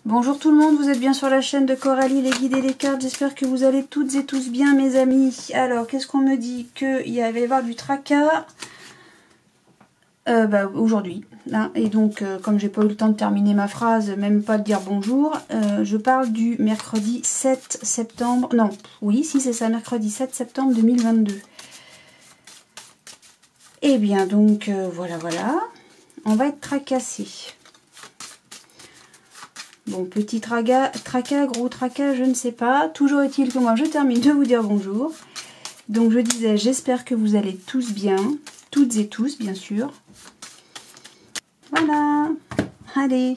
Bonjour tout le monde, vous êtes bien sur la chaîne de Coralie, les guides et les cartes. J'espère que vous allez toutes et tous bien mes amis. Alors, qu'est-ce qu'on me dit? Qu'il va y avoir du tracas aujourd'hui. Hein. Et donc, comme j'ai pas eu le temps de terminer ma phrase, même pas de dire bonjour, je parle du mercredi 7 septembre. Non, oui, si c'est ça, mercredi 7 septembre 2022. Et bien donc, voilà. On va être tracassé. Bon, petit tracas, gros tracas, je ne sais pas. Toujours est-il que moi, je termine de vous dire bonjour. Donc, je disais, j'espère que vous allez tous bien. Toutes et tous, bien sûr. Voilà. Allez.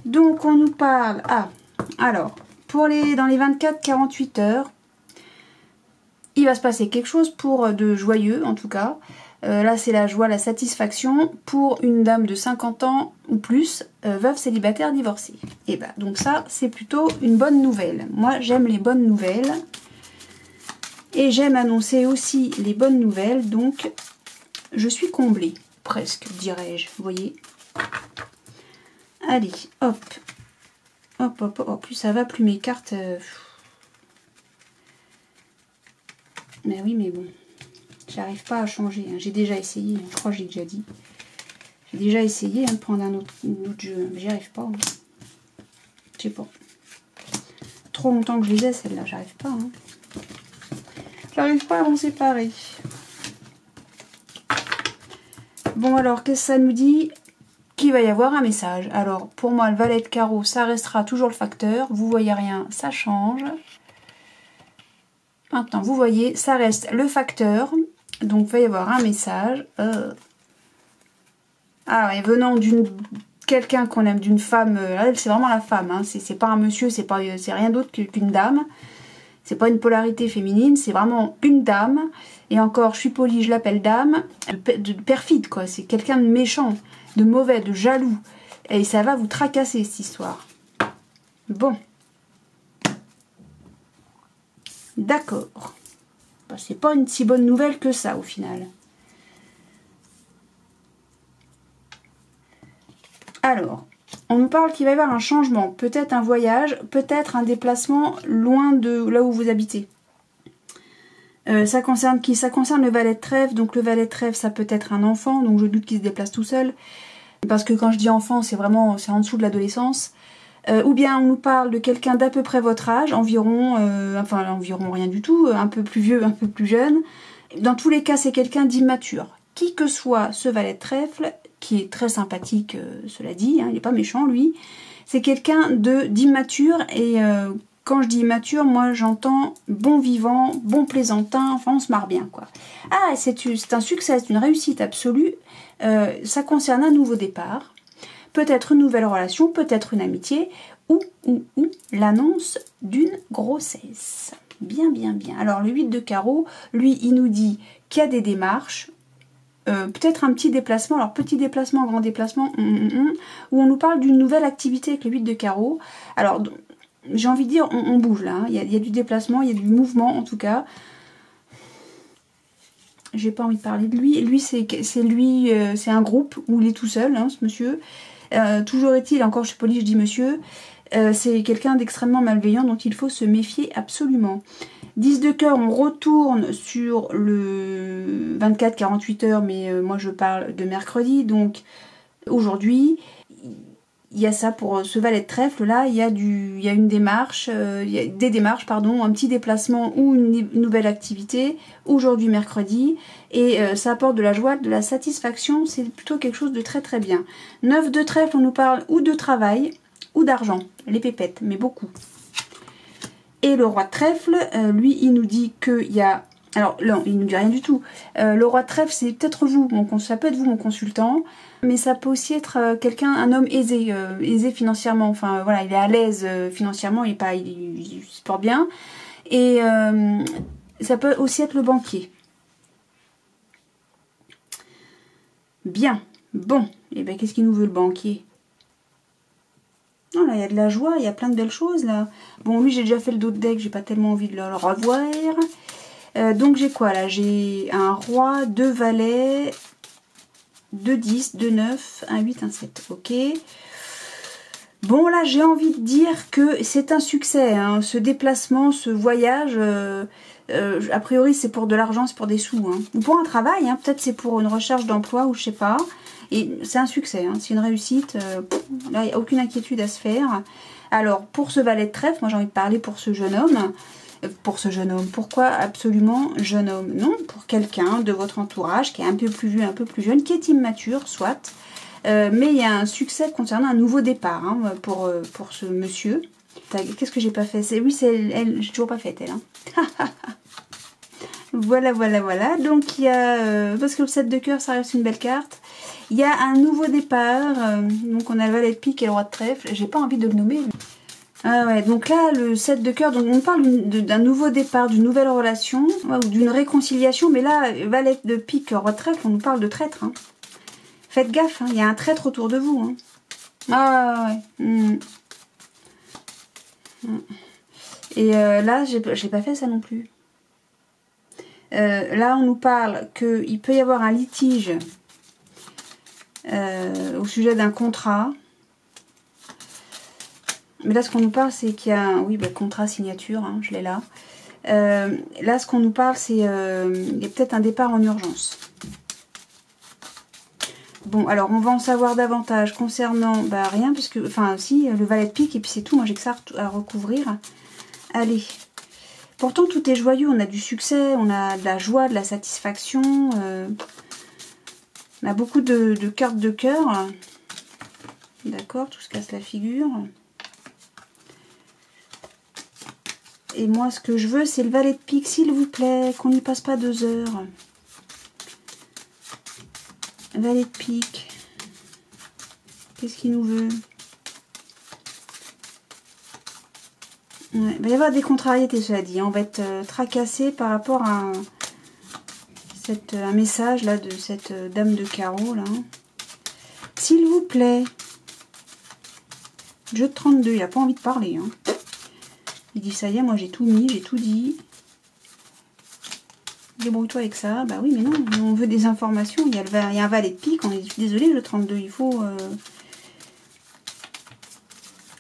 Donc, on nous parle... Ah, alors, dans les 24-48 heures, il va se passer quelque chose de joyeux, en tout cas. Là, c'est la joie, la satisfaction pour une dame de 50 ans ou plus, veuve, célibataire, divorcée. Et bah, donc ça, c'est plutôt une bonne nouvelle. Moi, j'aime les bonnes nouvelles. Et j'aime annoncer aussi les bonnes nouvelles. Donc, je suis comblée, presque, dirais-je. Vous voyez? Allez, hop. Hop. Oh, plus ça va, plus mes cartes... Mais oui, mais bon... J'arrive pas à changer, hein. J'ai déjà essayé, je crois que j'ai déjà dit. J'ai déjà essayé de prendre un autre jeu, mais j'y arrive pas. Hein. Je sais pas. Trop longtemps que je les ai, celle-là, j'arrive pas. Hein. J'arrive pas à m'en séparer. Bon alors, qu'est-ce que ça nous dit? Qu'il va y avoir un message. Alors, pour moi, le valet de carreau, ça restera toujours le facteur. Vous voyez rien, ça change. Maintenant, vous voyez, ça reste le facteur. Donc, il va y avoir un message. Ah ouais, venant d'une quelqu'un qu'on aime, d'une femme. Elle, c'est vraiment la femme. Hein, c'est pas un monsieur, c'est rien d'autre qu'une dame. C'est pas une polarité féminine, c'est vraiment une dame. Et encore, je suis polie, je l'appelle dame. De perfide, quoi. C'est quelqu'un de méchant, de mauvais, de jaloux. Et ça va vous tracasser, cette histoire. Bon. D'accord. Bah, c'est pas une si bonne nouvelle que ça au final. Alors, on nous parle qu'il va y avoir un changement, peut-être un voyage, peut-être un déplacement loin de là où vous habitez. Ça concerne qui? Ça concerne le valet de trèfle, donc le valet de trèfle ça peut être un enfant, donc je doute qu'il se déplace tout seul. Parce que quand je dis enfant, c'est en dessous de l'adolescence. Ou bien on nous parle de quelqu'un d'à peu près votre âge, environ rien du tout, un peu plus vieux, un peu plus jeune. Dans tous les cas, c'est quelqu'un d'immature. Qui que soit ce valet de trèfle, qui est très sympathique, cela dit, hein, il n'est pas méchant lui, c'est quelqu'un d'immature et quand je dis immature, moi j'entends bon vivant, bon plaisantin, enfin on se marre bien quoi. Ah, c'est un succès, c'est une réussite absolue, ça concerne un nouveau départ. Peut-être une nouvelle relation, peut-être une amitié, ou l'annonce d'une grossesse. Bien. Alors, le 8 de carreau, lui, il nous dit qu'il y a des démarches, peut-être un petit déplacement, alors petit déplacement, grand déplacement, où on nous parle d'une nouvelle activité avec le 8 de carreau. Alors, j'ai envie de dire, on bouge là, hein. Il y a du déplacement, il y a du mouvement en tout cas. J'ai pas envie de parler de lui. Lui, c'est un groupe où il est tout seul, hein, ce monsieur. Toujours est-il, encore je suis polie, je dis monsieur, c'est quelqu'un d'extrêmement malveillant dont il faut se méfier absolument. 10 de cœur, on retourne sur le 24-48 heures, mais moi je parle de mercredi, donc aujourd'hui, il y a ça pour ce valet de trèfle là, il y a une démarche, il y a des démarches, pardon, un petit déplacement ou une nouvelle activité, aujourd'hui mercredi, et ça apporte de la joie, de la satisfaction, c'est plutôt quelque chose de très très bien. 9 de trèfle, on nous parle ou de travail, ou d'argent, les pépettes, mais beaucoup. Et le roi de trèfle, lui, il nous dit qu'il y a... Alors, non, il ne nous dit rien du tout. Le roi de trèfle, c'est peut-être vous, ça peut être vous, mon consultant, mais ça peut aussi être quelqu'un, un homme aisé, aisé financièrement. Enfin, voilà, il est à l'aise financièrement, il se porte bien. Et ça peut aussi être le banquier. Bien. Bon. Et bien, qu'est-ce qu'il nous veut, le banquier? Non, là, il y a de la joie, il y a plein de belles choses, là. Bon, lui, j'ai déjà fait le dos de deck, j'ai pas tellement envie de le revoir. Donc, j'ai quoi, là? J'ai un roi, 2 valets, 2 10, 2 9, 1 8, 1 7. Ok. Bon, là, j'ai envie de dire que c'est un succès, hein, ce déplacement, ce voyage. A priori, c'est pour de l'argent, c'est pour des sous. Hein. Ou pour un travail, hein, peut-être c'est pour une recherche d'emploi ou je sais pas. Et c'est un succès, hein, c'est une réussite. Là, il n'y a aucune inquiétude à se faire. Alors, pour ce valet de trèfle, moi j'ai envie de parler pour ce jeune homme. Pour ce jeune homme, pourquoi absolument jeune homme? Non, pour quelqu'un de votre entourage qui est un peu plus vieux, un peu plus jeune, qui est immature, soit. Mais il y a un succès concernant un nouveau départ hein, pour ce monsieur. Qu'est-ce que j'ai pas fait? Oui, c'est elle, j'ai toujours pas fait elle. Hein. Voilà. Donc il y a... parce que le 7 de cœur, ça reste une belle carte. Il y a un nouveau départ. Donc on a le valet de pique et le roi de trèfle. J'ai pas envie de le nommer. Ah ouais, donc là, le 7 de cœur, donc on parle d'un nouveau départ, d'une nouvelle relation, ou d'une réconciliation. Mais là, valet de pique, roi de trèfle, on nous parle de traître. Hein. Faites gaffe, hein, il y a un traître autour de vous. Hein. Ah ouais. Et là, j'ai pas fait ça non plus. Là, on nous parle qu'il peut y avoir un litige au sujet d'un contrat. Mais là, ce qu'on nous parle, c'est qu'il y a un... Oui, bah, contrat, signature, hein, je l'ai là. Là, ce qu'on nous parle, c'est... il y a peut-être un départ en urgence. Bon, alors, on va en savoir davantage concernant... Bah, rien, puisque... Enfin, si, le valet de pique, et puis c'est tout. Moi, j'ai que ça à recouvrir. Allez. Pourtant, tout est joyeux. On a du succès, on a de la joie, de la satisfaction. On a beaucoup de cartes de cœur. D'accord, tout se casse la figure. Et moi, ce que je veux, c'est le valet de pique, s'il vous plaît, qu'on n'y passe pas 2 heures. Valet de pique. Qu'est-ce qu'il nous veut? Ouais, il va y avoir des contrariétés, cela dit. On va être tracassé par rapport à un message là de cette dame de carreau. Là. S'il vous plaît. Jeu de 32, il n'a pas envie de parler. Hein. Il dit, ça y est, moi j'ai tout mis, j'ai tout dit. Débrouille-toi avec ça. Bah oui, mais non, on veut des informations. Il y a un valet de pique. On est désolé, le 32, il faut...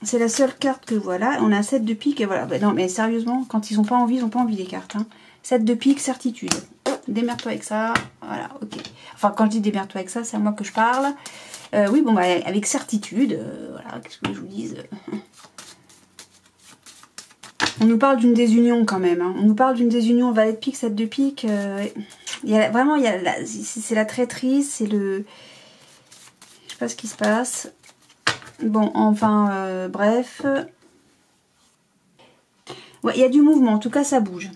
C'est la seule carte que voilà. On a un 7 de pique et voilà. Bah non, mais sérieusement, quand ils n'ont pas envie, les cartes. Hein. 7 de pique, certitude. Démerde-toi avec ça. Voilà, ok. Enfin, quand je dis démerde-toi avec ça, c'est à moi que je parle. Oui, bon, bah, avec certitude. Voilà, qu'est-ce que je vous dise On nous parle d'une désunion quand même. Hein. On nous parle d'une désunion, valet de pique, 7 de pique. Il y a, vraiment, c'est la traîtrise, c'est le... Je sais pas ce qui se passe. Bon, enfin, bref. Ouais, il y a du mouvement, en tout cas ça bouge.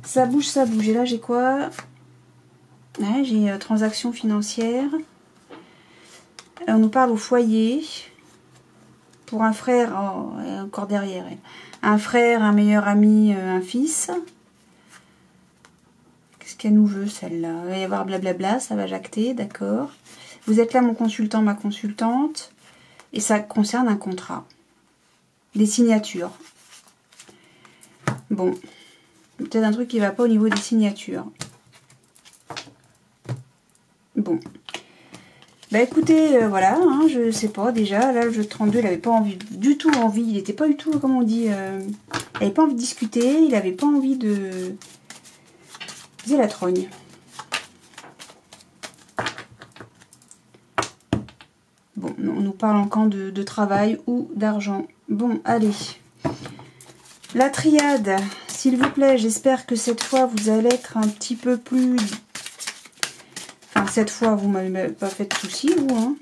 Ça bouge. Et là j'ai quoi? Ouais, j'ai transactions financières. On nous parle au foyer. Pour un frère, oh, encore derrière elle. Un frère, un meilleur ami, un fils. Qu'est-ce qu'elle nous veut celle-là? Il va y avoir blablabla, ça va jacter, d'accord. Vous êtes là mon consultant, ma consultante. Et ça concerne un contrat. Des signatures. Bon. Peut-être un truc qui ne va pas au niveau des signatures. Bon. Bah écoutez, voilà, hein, je sais pas déjà, là le jeu de 32, il avait pas envie, du tout envie, il était pas du tout, comment on dit, il avait pas envie de discuter, il avait pas envie de... C'est la trogne. Bon, on nous parle encore de travail ou d'argent. Bon, allez. La triade, s'il vous plaît, j'espère que cette fois vous allez être un petit peu plus... Enfin, cette fois, vous m'avez pas fait de soucis, vous, hein.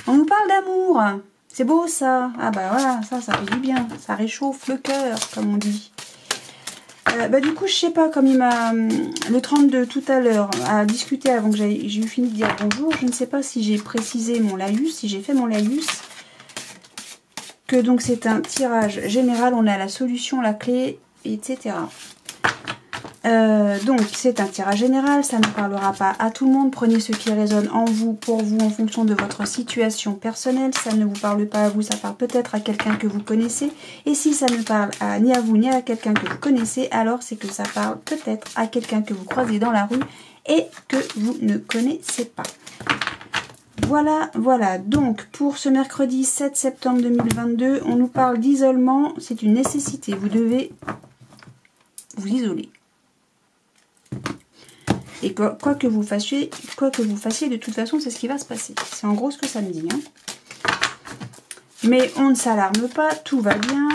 On nous parle d'amour. C'est beau, ça. Ah bah voilà, ça fait du bien. Ça réchauffe le cœur, comme on dit. Bah du coup, je sais pas, comme il m'a... Le 32, tout à l'heure, a discuté avant que j'ai eu fini de dire bonjour. Je ne sais pas si j'ai précisé mon laïus, si j'ai fait mon laïus. Que donc, c'est un tirage général. On a la solution, la clé, etc. Donc c'est un tirage général, ça ne parlera pas à tout le monde, prenez ce qui résonne en vous, pour vous, en fonction de votre situation personnelle, ça ne vous parle pas à vous, ça parle peut-être à quelqu'un que vous connaissez, et si ça ne parle ni à vous ni à quelqu'un que vous connaissez, alors c'est que ça parle peut-être à quelqu'un que vous croisez dans la rue et que vous ne connaissez pas. Voilà, voilà. Donc, pour ce mercredi 7 septembre 2022, on nous parle d'isolement. C'est une nécessité. Vous devez vous isoler. Et quoi que vous fassiez, de toute façon, c'est ce qui va se passer. C'est en gros ce que ça me dit. Hein. Mais on ne s'alarme pas, tout va bien.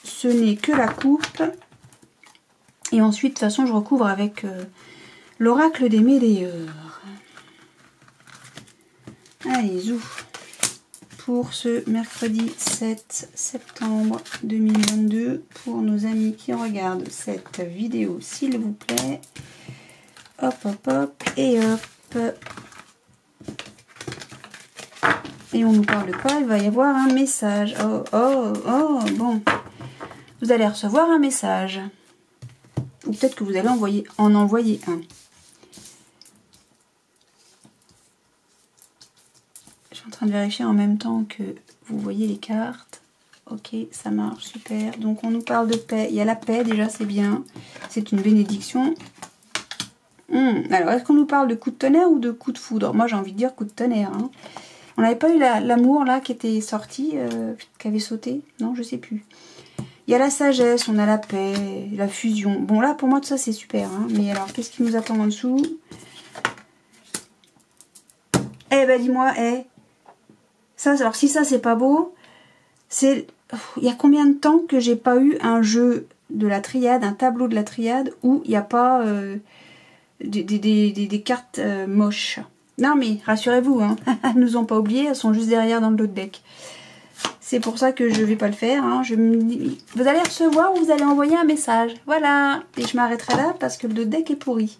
Ce n'est que la coupe. Et ensuite, de toute façon, je recouvre avec l'oracle des médailleurs. Allez, zou. Pour ce mercredi 7 septembre 2022, pour nos amis qui regardent cette vidéo, s'il vous plaît. Hop, hop, hop, et hop. Et on nous parle de quoi? Il va y avoir un message. Oh, oh, oh, bon. Vous allez recevoir un message. Ou peut-être que vous allez en envoyer un. Je suis en train de vérifier en même temps que vous voyez les cartes. Ok, ça marche, super. Donc on nous parle de paix. Il y a la paix déjà, c'est bien. C'est une bénédiction. Alors, est-ce qu'on nous parle de coup de tonnerre ou de coup de foudre? Moi, j'ai envie de dire coup de tonnerre. Hein. On n'avait pas eu l'amour là qui était sorti, qui avait sauté? Non, je sais plus. Il y a la sagesse, on a la paix, la fusion. Bon, là, pour moi, tout ça, c'est super. Hein. Mais alors, qu'est-ce qui nous attend en dessous? Eh ben, dis-moi, ça, alors, si ça, c'est pas beau, c'est... Il y a combien de temps que j'ai pas eu un jeu de la triade, un tableau de la triade, où il n'y a pas des cartes moches? Non, mais rassurez-vous, hein, elles ne nous ont pas oubliées, elles sont juste derrière dans le lot de deck. C'est pour ça que je vais pas le faire. Hein. Vous allez recevoir ou vous allez envoyer un message. Voilà. Et je m'arrêterai là parce que le deck est pourri.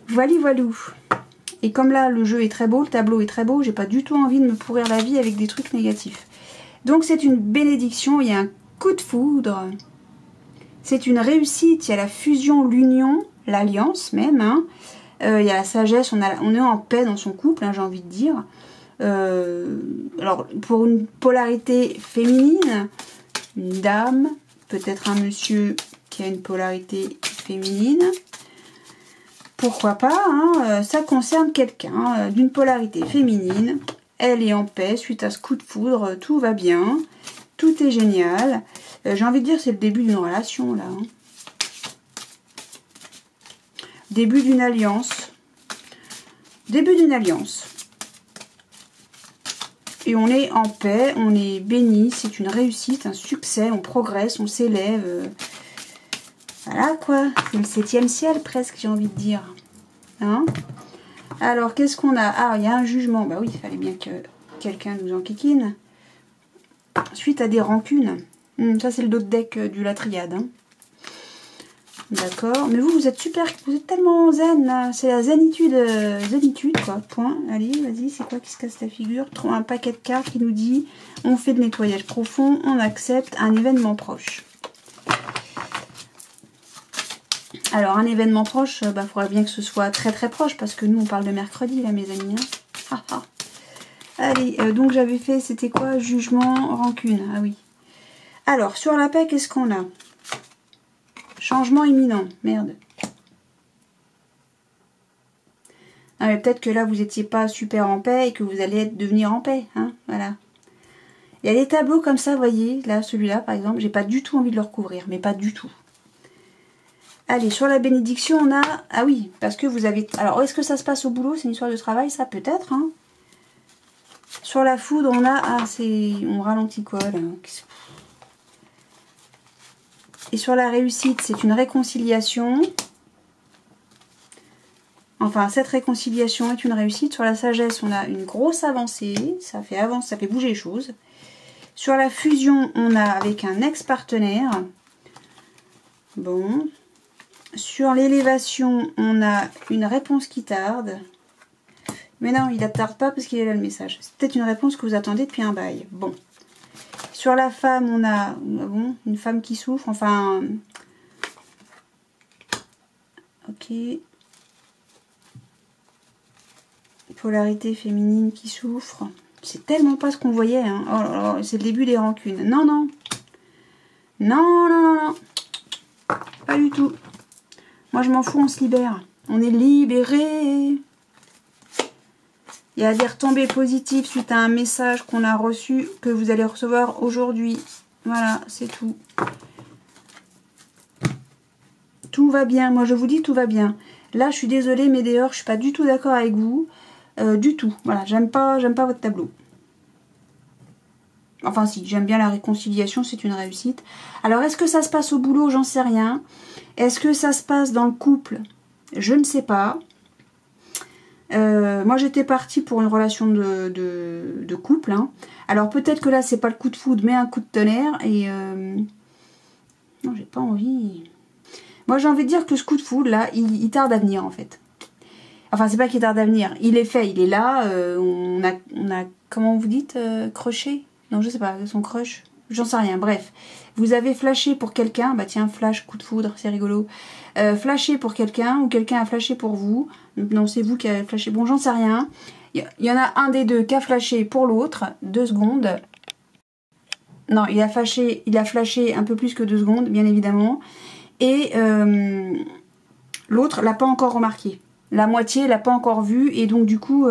Voilà, voilou. Et comme là, le jeu est très beau, le tableau est très beau, j'ai pas du tout envie de me pourrir la vie avec des trucs négatifs. Donc c'est une bénédiction, il y a un coup de foudre. C'est une réussite, il y a la fusion, l'union, l'alliance même. Hein. Il y a la sagesse, on est en paix dans son couple, hein, j'ai envie de dire. Alors, pour une polarité féminine, une dame, peut-être un monsieur qui a une polarité féminine. Pourquoi pas, hein, ça concerne quelqu'un d'une polarité féminine. Elle est en paix suite à ce coup de foudre, tout va bien, tout est génial. J'ai envie de dire c'est le début d'une relation là. Hein. Début d'une alliance. Début d'une alliance. Et on est en paix, on est béni, c'est une réussite, un succès, on progresse, on s'élève. Voilà quoi, c'est le 7e ciel presque, j'ai envie de dire. Hein? Alors, qu'est-ce qu'on a? Ah, il y a un jugement. Bah oui, il fallait bien que quelqu'un nous enquiquine. Suite à des rancunes. Ça, c'est le dos de deck du la triade. Hein. D'accord. Mais vous êtes super, vous êtes tellement zen. C'est la zénitude, quoi. Point. Allez, vas-y, c'est quoi qui se casse la figure? Trouve un paquet de cartes qui nous dit on fait le nettoyage profond, on accepte un événement proche. Alors, un événement proche, bah, faudrait bien que ce soit très très proche, parce que nous, on parle de mercredi, là, mes amis. Hein. Ah, ah. Allez, donc j'avais fait, c'était quoi? Jugement, rancune. Ah oui. Alors, sur la paix, qu'est-ce qu'on a? Changement imminent. Merde. Ah, mais peut-être que là, vous n'étiez pas super en paix et que vous allez devenir en paix. Hein, voilà. Il y a des tableaux comme ça, vous voyez. Là, celui-là, par exemple, j'ai pas du tout envie de le recouvrir, mais pas du tout. Allez, sur la bénédiction, on a... Ah oui, parce que vous avez... Alors, est-ce que ça se passe au boulot? C'est une histoire de travail, ça, peut-être. Hein. Sur la foudre, on a... Ah, c'est... On ralentit quoi, là? Et sur la réussite, c'est une réconciliation. Enfin, cette réconciliation est une réussite. Sur la sagesse, on a une grosse avancée. Ça fait avancer, ça fait bouger les choses. Sur la fusion, on a avec un ex-partenaire. Bon. Sur l'élévation, on a une réponse qui tarde. Mais non, il ne tarde pas parce qu'il est là le message. C'est peut-être une réponse que vous attendez depuis un bail. Bon. Sur la femme, on a bon, une femme qui souffre. Enfin... Ok. Polarité féminine qui souffre. C'est tellement pas ce qu'on voyait. Hein. Oh là là, c'est le début des rancunes. Non, non. Non, non, non, non. Pas du tout. Moi, je m'en fous, on se libère. On est libérés. Il y a des retombées positives suite à un message qu'on a reçu, que vous allez recevoir aujourd'hui. Voilà, c'est tout. Tout va bien. Moi, je vous dis, tout va bien. Là, je suis désolée, Médéor, je suis pas du tout d'accord avec vous. Du tout. Voilà, j'aime pas votre tableau. Enfin, si, j'aime bien la réconciliation, c'est une réussite. Alors, est-ce que ça se passe au boulot? J'en sais rien. Est-ce que ça se passe dans le couple? Je ne sais pas. Moi, j'étais partie pour une relation de couple. Hein. Alors, peut-être que là, c'est pas le coup de foudre, mais un coup de tonnerre. Et non, j'ai pas envie. Moi, j'ai envie de dire que ce coup de foudre, là, il tarde à venir, en fait. Enfin, c'est pas qu'il tarde à venir. Il est fait, il est là. On a, comment vous dites, croché? Non, je sais pas, son crush. J'en sais rien, bref. Vous avez flashé pour quelqu'un. Bah tiens, flash, coup de foudre, c'est rigolo. Flashé pour quelqu'un ou quelqu'un a flashé pour vous. Non, c'est vous qui avez flashé. Bon, j'en sais rien. Il y en a un des deux qui a flashé pour l'autre. 2 secondes. Non, il a flashé un peu plus que 2 secondes, bien évidemment. Et l'autre l'a pas encore remarqué. La moitié l'a pas encore vu. Et donc, du coup,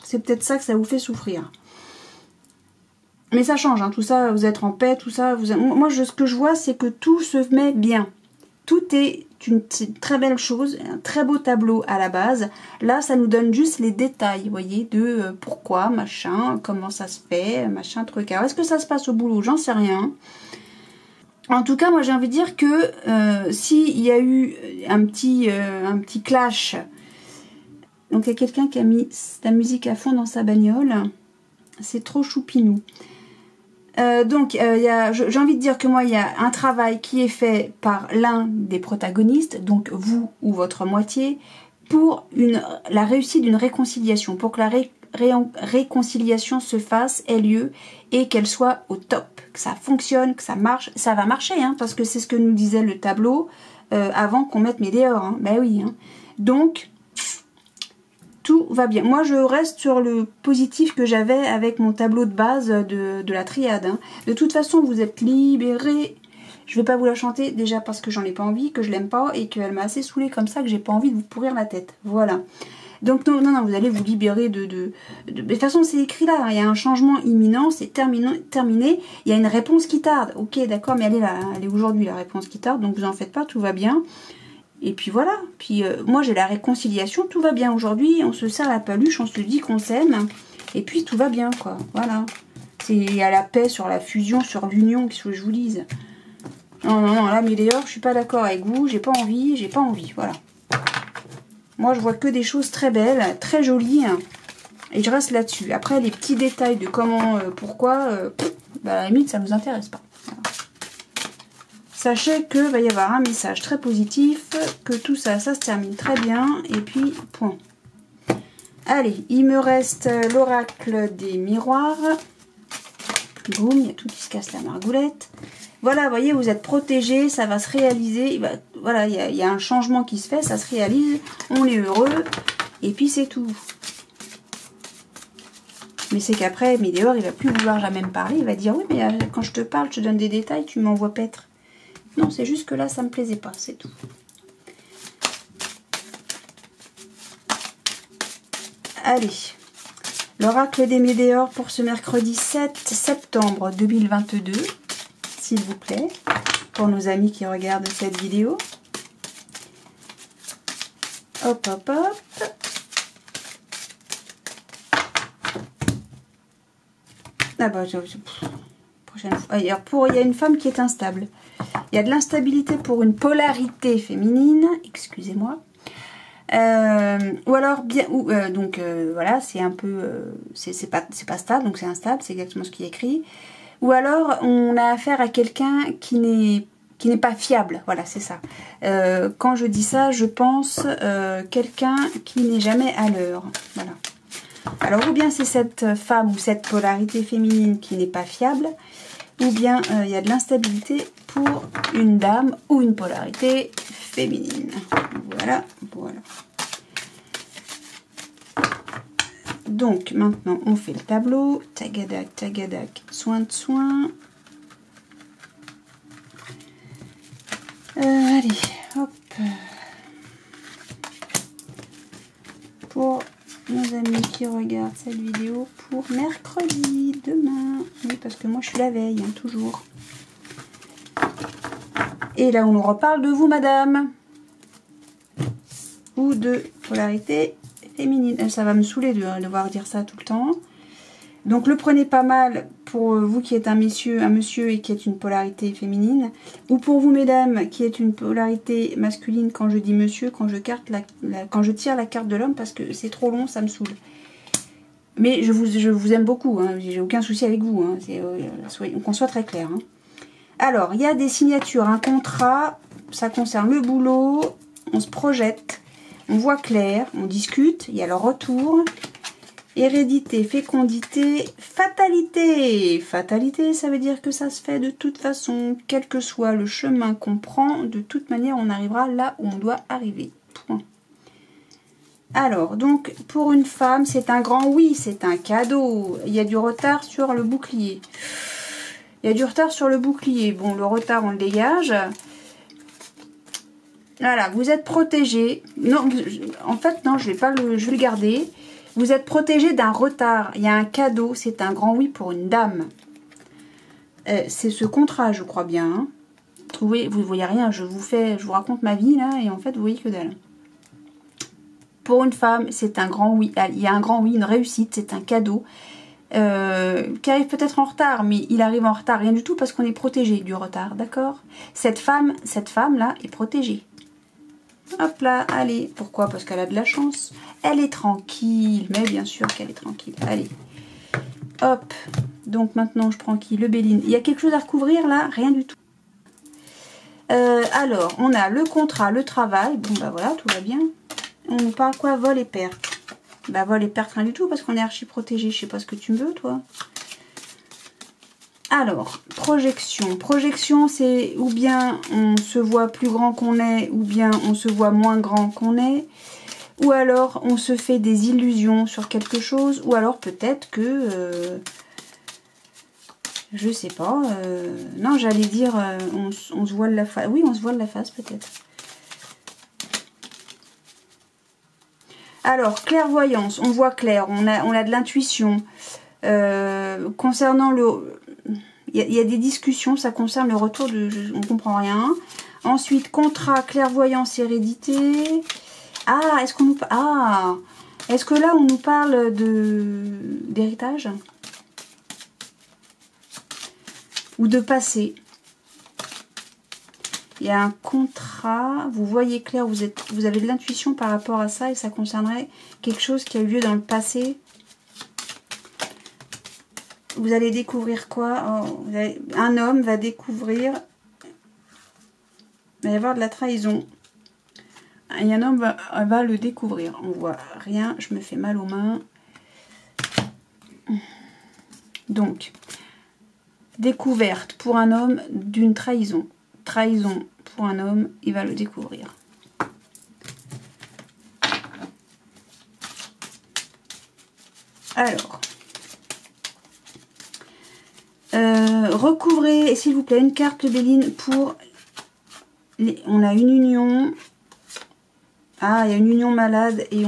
c'est peut-être ça que ça vous fait souffrir. Mais ça change, hein, tout ça, vous êtes en paix, tout ça. Moi, ce que je vois, c'est que tout se met bien. Tout est une très belle chose, un très beau tableau à la base. Là, ça nous donne juste les détails, vous voyez, de pourquoi, machin, comment ça se fait, machin, truc. Alors, est-ce que ça se passe au boulot? J'en sais rien. En tout cas, moi, j'ai envie de dire que s'il y a eu un petit clash, donc il y a quelqu'un qui a mis la musique à fond dans sa bagnole, c'est trop choupinou. Donc, j'ai envie de dire que moi, il y a un travail qui est fait par l'un des protagonistes, donc vous ou votre moitié, pour la réussite d'une réconciliation, pour que la réconciliation se fasse, ait lieu, et qu'elle soit au top, que ça fonctionne, que ça marche. Ça va marcher, hein, parce que c'est ce que nous disait le tableau avant qu'on mette Médéor. Hein. Ben oui. Hein. Donc, tout va bien. Moi, je reste sur le positif que j'avais avec mon tableau de base de la triade. Hein. De toute façon, vous êtes libérés. Je vais pas vous la chanter, déjà parce que j'en ai pas envie, que je l'aime pas, et qu'elle m'a assez saoulée comme ça, que j'ai pas envie de vous pourrir la tête. Voilà. Donc, non, vous allez vous libérer de toute façon, c'est écrit là. Hein. Il y a un changement imminent, c'est terminé. Il y a une réponse qui tarde. Ok, d'accord, mais elle est là. Elle est aujourd'hui, la réponse qui tarde. Donc, vous en faites pas, tout va bien. Et puis voilà, puis moi j'ai la réconciliation, tout va bien aujourd'hui, on se serre la paluche, on se dit qu'on s'aime, et puis tout va bien quoi, voilà. C'est à la paix sur la fusion, sur l'union, qu'est-ce que je vous dise. Non, là Médéor, je suis pas d'accord avec vous, j'ai pas envie, voilà. Moi je vois que des choses très belles, très jolies, et je reste là-dessus. Après les petits détails de comment, pourquoi, bah, à la limite ça nous intéresse pas. Voilà. Sachez que va y avoir un message très positif, que tout ça, ça se termine très bien, et puis point. Allez, il me reste l'oracle des miroirs. Boum, il y a tout qui se casse la margoulette. Voilà, vous voyez, vous êtes protégés, ça va se réaliser. Voilà, il y a un changement qui se fait, ça se réalise, on est heureux, et puis c'est tout. Mais c'est qu'après, Médéor, il va plus vouloir jamais me parler, il va dire, oui, mais quand je te parle, je te donne des détails, tu m'envoies paître. Non, c'est juste que là, ça me plaisait pas, c'est tout. Allez, l'oracle des Médéors pour ce mercredi 7 septembre 2022, s'il vous plaît, pour nos amis qui regardent cette vidéo. Hop, hop, hop. Ah bah, prochaine fois. Alors, il y a une femme qui est instable. Il y a de l'instabilité pour une polarité féminine, excusez-moi. Ou alors bien, donc voilà, c'est un peu, c'est pas stable, donc c'est instable, c'est exactement ce qui est écrit. Ou alors on a affaire à quelqu'un qui n'est pas fiable, voilà, c'est ça. Quand je dis ça, je pense quelqu'un qui n'est jamais à l'heure, voilà. Alors ou bien c'est cette femme ou cette polarité féminine qui n'est pas fiable, ou bien il y a de l'instabilité pour une dame ou une polarité féminine. Voilà. Donc maintenant on fait le tableau. Tagadac, soin de soin. Allez, hop. Pour nos amis qui qui regarde cette vidéo pour mercredi, demain. Oui, parce que moi je suis la veille, hein, toujours. Et là, on nous reparle de vous, madame. Ou de polarité féminine. Ça va me saouler de devoir dire ça tout le temps. Donc, le prenez pas mal pour vous qui êtes un monsieur et qui êtes une polarité féminine. Ou pour vous, mesdames, qui êtes une polarité masculine quand je dis monsieur, quand je tire la carte de l'homme, parce que c'est trop long, ça me saoule. Mais je vous aime beaucoup, hein, j'ai aucun souci avec vous. Hein, qu'on soit très clair. Hein. Alors, il y a des signatures, un contrat, ça concerne le boulot, on se projette, on voit clair, on discute, il y a le retour, hérédité, fécondité, fatalité. Fatalité, ça veut dire que ça se fait de toute façon, quel que soit le chemin qu'on prend, de toute manière, on arrivera là où on doit arriver. Point. Alors, donc, pour une femme, c'est un grand oui, c'est un cadeau. Il y a du retard sur le bouclier. Il y a du retard sur le bouclier. Bon, le retard, on le dégage. Voilà, vous êtes protégé. Non, en fait, non, je vais le garder. Vous êtes protégé d'un retard. Il y a un cadeau, c'est un grand oui pour une dame. C'est ce contrat, je crois bien. Hein. Vous ne voyez rien, je vous raconte ma vie, là, et en fait, vous voyez que dalle. Pour une femme, c'est un grand oui. Il y a un grand oui, une réussite, c'est un cadeau. Qui arrive peut-être en retard, mais il arrive en retard, rien du tout, parce qu'on est protégé du retard, d'accord? Cette femme-là est protégée. Hop là, allez. Pourquoi? Parce qu'elle a de la chance. Elle est tranquille, mais bien sûr qu'elle est tranquille. Allez. Hop. Donc maintenant, je prends qui? Le Béline. Il y a quelque chose à recouvrir là? Rien du tout. Alors, on a le contrat, le travail. Bon, bah voilà, tout va bien. On nous parle quoi? Vol et perte. Bah vol et perte, rien du tout, parce qu'on est archi protégé. Je sais pas ce que tu me veux, toi. Alors, projection. Projection, c'est ou bien on se voit plus grand qu'on est, ou bien on se voit moins grand qu'on est. Ou alors, on se fait des illusions sur quelque chose. Ou alors, peut-être que... je sais pas. Non, j'allais dire, on se voile la face. Oui, on se voile la face, peut-être. Alors, clairvoyance, on voit clair, on a de l'intuition. Concernant le... Il y a des discussions, ça concerne le retour de... on ne comprend rien. Ensuite, contrat, clairvoyance, hérédité. Ah, est-ce qu'on nous... Ah, est-ce que là, on nous parle d'héritage? Ou de passé? Il y a un contrat, vous voyez clair, vous avez de l'intuition par rapport à ça et ça concernerait quelque chose qui a eu lieu dans le passé. Vous allez découvrir quoi? Un homme va découvrir, il va y avoir de la trahison. Et un homme va le découvrir. On voit rien, je me fais mal aux mains. Donc, découverte pour un homme d'une trahison. Trahison pour un homme, il va le découvrir. Alors, recouvrez, s'il vous plaît, une carte Béline pour... on a une union. Ah, il y a une union malade et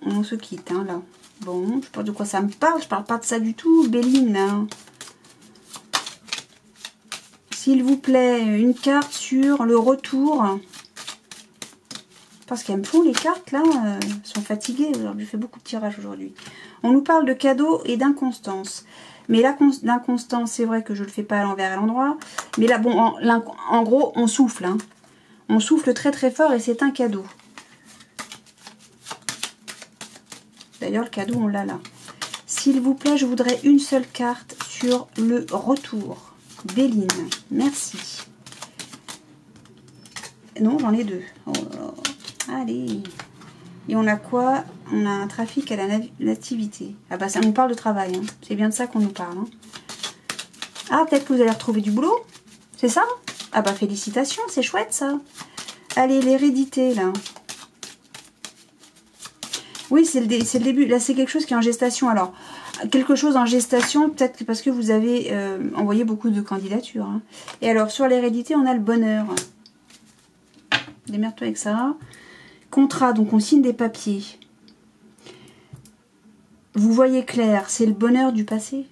on se quitte, hein, là. Bon, je sais pas de quoi ça me parle, je parle pas de ça du tout, Béline, là. S'il vous plaît, une carte sur le retour. Parce qu'elles me font les cartes, là, sont fatiguées. J'ai fait beaucoup de tirages aujourd'hui. On nous parle de cadeaux et d'inconstance. Mais l'inconstance, c'est vrai que je ne le fais pas à l'envers et à l'endroit. Mais là, bon, en gros, on souffle. Hein. On souffle très très fort et c'est un cadeau. D'ailleurs, le cadeau, on l'a là. S'il vous plaît, je voudrais une seule carte sur le retour. Béline, merci. Non, j'en ai deux. Oh là là. Allez. Et on a quoi? On a un trafic à la nativité. Ah bah ça nous parle de travail. Hein. C'est bien de ça qu'on nous parle. Hein. Ah, peut-être que vous allez retrouver du boulot. C'est ça? Ah bah félicitations, c'est chouette ça. Allez, l'hérédité là. Oui, c'est le début. Là, c'est quelque chose qui est en gestation. Alors, quelque chose en gestation, peut-être parce que vous avez envoyé beaucoup de candidatures. Hein. Et alors, sur l'hérédité, on a le bonheur. Démerde-toi avec ça. Contrat, donc on signe des papiers. Vous voyez clair, c'est le bonheur du passé.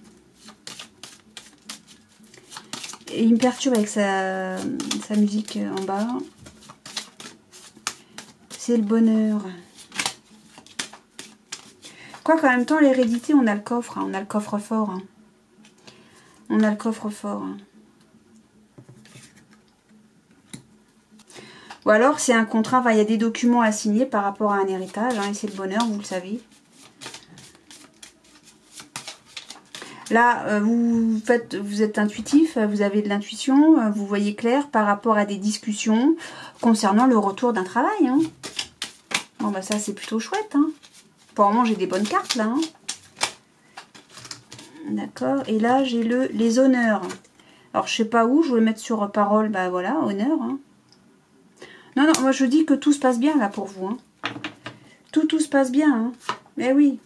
Et il me perturbe avec sa musique en bas. C'est le bonheur. Quoi qu'en même temps, l'hérédité, on a le coffre. Hein, on a le coffre fort. Hein. On a le coffre fort. Hein. Ou alors, c'est un contrat. Enfin, il y a des documents à signer par rapport à un héritage. Hein, et c'est le bonheur, vous le savez. Là, vous êtes intuitif, vous avez de l'intuition, vous voyez clair par rapport à des discussions concernant le retour d'un travail. Hein. Bon, bah ça, c'est plutôt chouette. Hein. Pour le moment, j'ai des bonnes cartes, là. Hein. D'accord. Et là, j'ai les honneurs. Alors, je sais pas où, je vais le mettre sur parole. Bah voilà, honneur. Hein. Non, non, moi, je dis que tout se passe bien, là, pour vous. Hein. Tout se passe bien. Hein. Mais oui.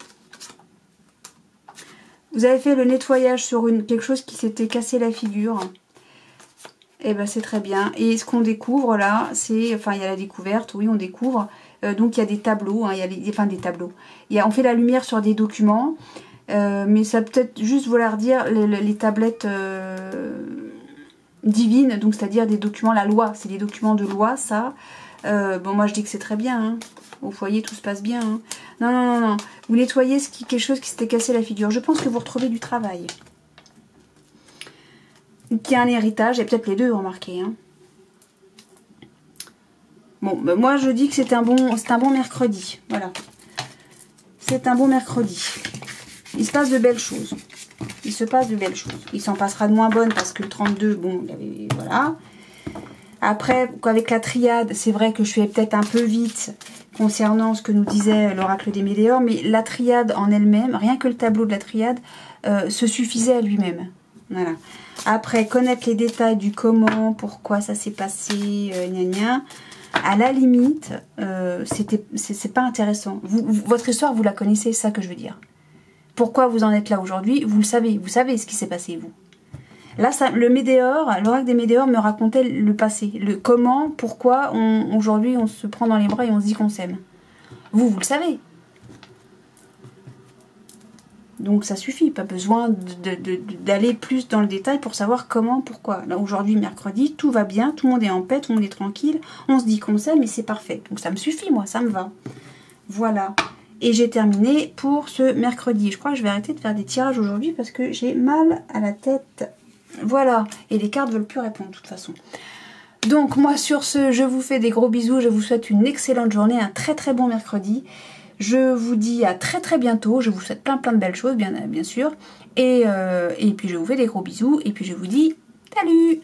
Vous avez fait le nettoyage sur quelque chose qui s'était cassé la figure. Et ben c'est très bien. Et ce qu'on découvre là, c'est... Enfin, il y a la découverte, oui, on découvre. Donc, il y a des tableaux. Hein, des tableaux. On fait la lumière sur des documents. Mais ça peut-être juste vouloir dire les tablettes divines. Donc, c'est-à-dire des documents, la loi. C'est des documents de loi, ça. Bon, moi, je dis que c'est très bien, hein. Au foyer, tout se passe bien. Hein. Non, non, non, non. Vous nettoyez quelque chose qui s'était cassé la figure. Je pense que vous retrouvez du travail. Qui a un héritage, et peut-être les deux, remarquez. Hein. Bon, ben moi, je dis que c'est un bon mercredi. Voilà. C'est un bon mercredi. Il se passe de belles choses. Il se passe de belles choses. Il s'en passera de moins bonnes parce que le 32, bon, voilà. Après, avec la triade, c'est vrai que je suis peut-être un peu vite concernant ce que nous disait l'oracle des météores, mais la triade en elle-même, rien que le tableau de la triade, se suffisait à lui-même. Voilà. Après, connaître les détails du comment, pourquoi ça s'est passé, gna gna, à la limite, c'est pas intéressant. Votre histoire, vous la connaissez, c'est ça que je veux dire. Pourquoi vous en êtes là aujourd'hui, vous le savez. Vous savez ce qui s'est passé, vous. Là, l'oracle des météores me racontait le passé. Le comment, pourquoi, aujourd'hui, on se prend dans les bras et on se dit qu'on s'aime. Vous le savez. Donc, ça suffit. Pas besoin d'aller plus dans le détail pour savoir comment, pourquoi. Là, aujourd'hui, mercredi, tout va bien. Tout le monde est en paix, tout le monde est tranquille. On se dit qu'on s'aime et c'est parfait. Donc, ça me suffit, moi. Ça me va. Voilà. Et j'ai terminé pour ce mercredi. Je crois que je vais arrêter de faire des tirages aujourd'hui parce que j'ai mal à la tête. Voilà, et les cartes ne veulent plus répondre de toute façon. Donc moi sur ce, je vous fais des gros bisous, je vous souhaite une excellente journée, un très très bon mercredi. Je vous dis à très très bientôt, je vous souhaite plein de belles choses bien sûr. Et puis je vous fais des gros bisous et puis je vous dis salut.